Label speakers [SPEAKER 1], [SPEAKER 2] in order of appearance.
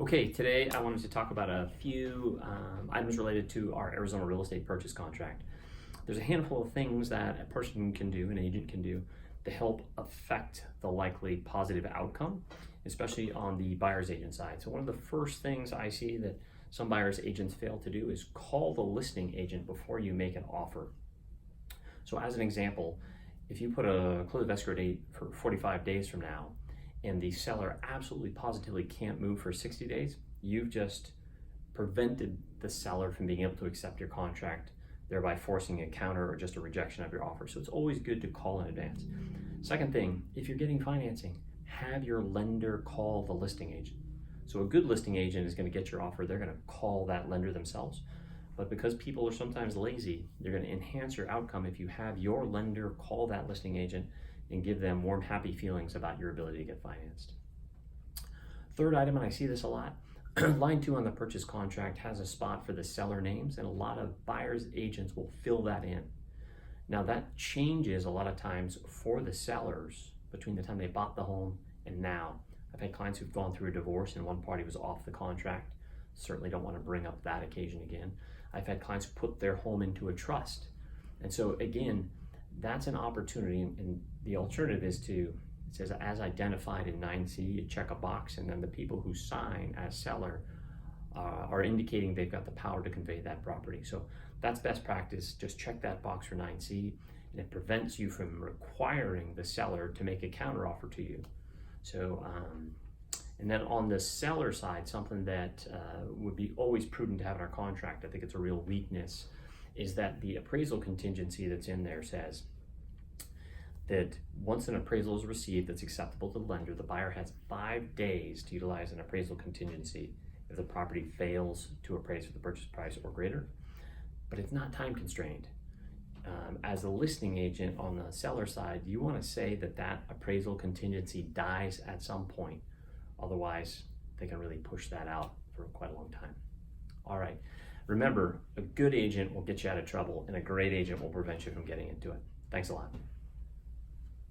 [SPEAKER 1] Okay, today I wanted to talk about a few items related to our Arizona real estate purchase contract. There's a handful of things that a person can do, an agent can do, to help affect the likely positive outcome, especially on the buyer's agent side. So one of the first things I see that some buyer's agents fail to do is call the listing agent before you make an offer. So as an example, if you put a close of escrow date for 45 days from now, and the seller absolutely positively can't move for 60 days, you've just prevented the seller from being able to accept your contract, thereby forcing a counter or just a rejection of your offer. So it's always good to call in advance. Second thing, if you're getting financing, have your lender call the listing agent. So a good listing agent is going to get your offer. They're going to call that lender themselves. But because people are sometimes lazy, they're going to enhance your outcome if you have your lender call that listing agent and give them warm, happy feelings about your ability to get financed. Third item, and I see this a lot, line 2 on the purchase contract has a spot for the seller names, and a lot of buyer's agents will fill that in. Now that changes a lot of times for the sellers between the time they bought the home and now. I've had clients who've gone through a divorce and one party was off the contract. Certainly don't want to bring up that occasion again. I've had clients put their home into a trust. And so again, that's an opportunity, and the alternative is to, it says as identified in 9C, you check a box, and then the people who sign as seller are indicating they've got the power to convey that property. So that's best practice. Just check that box for 9C, and it prevents you from requiring the seller to make a counteroffer to you. So, and then on the seller side, something that would be always prudent to have in our contract, I think it's a real weakness, is that the appraisal contingency that's in there says that once an appraisal is received that's acceptable to the lender, the buyer has 5 days to utilize an appraisal contingency if the property fails to appraise for the purchase price or greater, but it's not time constrained. As a listing agent on the seller side, you want to say that that appraisal contingency dies at some point. Otherwise, they can really push that out for quite a long time. All right. Remember, a good agent will get you out of trouble, and a great agent will prevent you from getting into it. Thanks a lot.